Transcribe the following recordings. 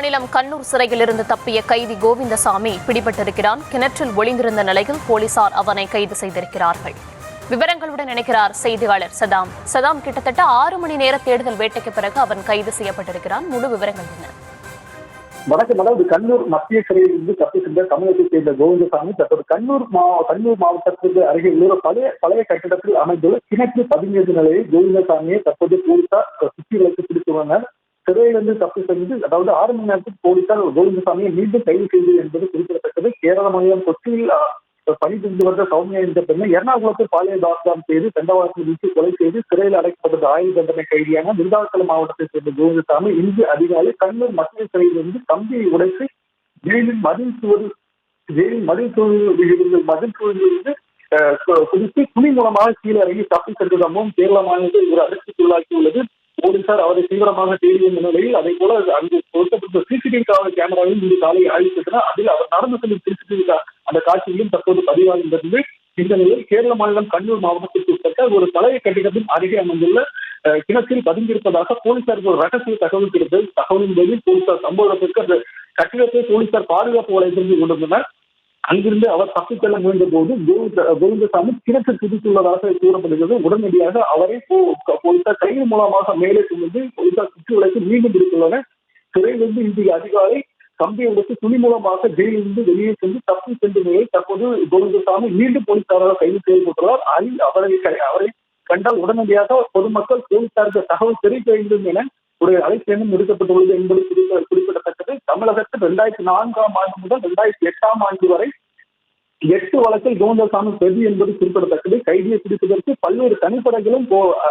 மாநிலம் கண்ணூர் சிறையிலிருந்து தப்பிய கைதி கோவிந்தசாமி பிடிபட்டிருக்கிறான். கிணற்றில் ஒளிந்திருந்த நிலையில் போலீசார் அவனை கைது செய்திருக்கிறார்கள். விவரங்களுடன் இணைக்கிறார் செய்தியாளர் சதாம். சதாம், கிட்டத்தட்ட 6 மணி நேர தேடுதல் வேட்டைக்கு பிறகு அவன் கைது செய்யப்பட்டிருக்கிறான். முழு விவரங்கள் என்ன? வணக்கம். அதாவது கண்ணூர் மத்திய சிறையிலிருந்து தப்பி சென்ற தமிழகத்தைச் சேர்ந்த கோவிந்தசாமி தற்போது கண்ணூர் மாவட்டத்திற்கு அருகே உள்ள பழைய கட்டிடத்தில் அமைந்துள்ள கிணற்று பதுங்கியது நிலையில் கோவிந்தசாமியை தற்போது போலீசார் சுற்றி வளைத்து பிடித்துள்ளனர். சிறையிலிருந்து தப்பி சென்று அதாவது 6 மணி நேரத்தில் போலீசார் கோவிந்தசாமியை மீண்டும் கைது செய்தது என்பது குறிப்பிடத்தக்கது. கேரள மாநிலம் கொச்சியில் பணிபுரிந்து வந்த சௌமியா என்ற பெண்ணை எர்ணாகுளத்தில் பாலியல் பலாத்காரம் செய்து தண்டவாளத்தில் வீசி கொலை செய்து சிறையில் அடைக்கப்பட்ட ஆயுள் தண்டனை கைதியான விருதாச்சலம் மாவட்டத்தைச் சேர்ந்த கோவிந்தசாமி இன்று அதிகாலை கண்ணூர் மத்திய சிறையிலிருந்து கம்பியை உடைத்து ஜெயிலின் மதில் சூழலிலிருந்து குதித்து துணி மூலமாக கீழே இறங்கி தப்பி சென்றதாகவும் கேரள மாநிலத்தில் ஒரு அதிர்ச்சிக்குள்ளாக்கியுள்ளது. போலீசார் அவரை தீவிரமாக தேடிய நிலையில் அதே போல அங்கு பொருத்தப்பட்ட சிசிடிவி கேமராவில் இன்று காலை ஆய்வு செய்தனர். அதில் அவர் நடந்து செல்லும் சிசிடிவி அந்த காட்சியிலும் தற்போது பதிவாகின்றது. இந்த நிலையில் கேரள மாநிலம் கண்ணூர் மாவட்டத்திற்கு உட்பட்ட ஒரு பழைய கட்டிடத்தின் அருகே அமைந்துள்ள கிணற்றில் பதுங்கியிருப்பதாக போலீசாருக்கு ஒரு ரகசிய தகவல் கிடைத்தது. தகவலின் பேரில் போலீசார் சம்பவ இடத்திற்கு அந்த கட்டிடத்தை போலீசார் பாதுகாப்பு வளையத்தில் கொண்டிருந்தனர். அங்கிருந்து அவர் தப்பிச் செல்ல முயன்ற போது கோவிந்தசாமி கிணற்றில் குதித்துள்ளதாக கூறப்படுகிறது. உடனடியாக அவரை போலீசார் கைது மூலமாக மேலே சுமந்து போலீசார் சுற்றி வளைத்து மீண்டும் பிடித்துள்ளனர். சிறையிலிருந்து இன்று அதிகாலை கம்பியை உடைத்து துணி மூலமாக ஜெயிலிருந்து வெளியே சென்று தப்பி சென்ற நிலையில் தற்போது கோவிந்தசாமி மீண்டும் போலீசாரால் கைது செய்யப்பட்டுள்ளார். அவரை கண்டால் உடனடியாக பொதுமக்கள் போலீசாருக்கு தகவல் தெரிவிக்க வேண்டும் என ஒரு அழைப்பு விடுக்கப்பட்டுள்ளது என்பது குறிப்பிடத்தக்கது. தமிழகத்தில் 2004ஆம் ஆண்டு முதல் 2008ஆம் ஆண்டு வரை 8 வழக்கில் கோவிந்தசாமி பிரதி என்பது குறிப்பிடத்தக்கது. கைதியை பிடிப்பதற்கு பல்வேறு தனிப்படைகளும்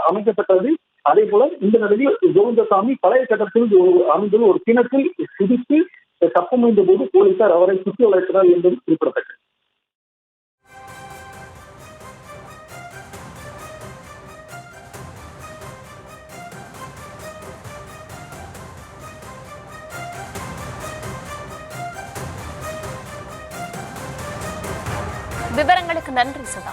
அமைக்கப்பட்டது. அதே போல இந்த நிலையில் கோவிந்தசாமி பழைய கட்டத்தில் அமைந்துள்ள ஒரு கிணற்றில் குதித்து தப்ப முயன்ற போது போலீசார் அவரை சுற்றி வளைத்தனர் என்பது குறிப்பிடத்தக்கது. விவரங்களுக்கு நன்றி சதா.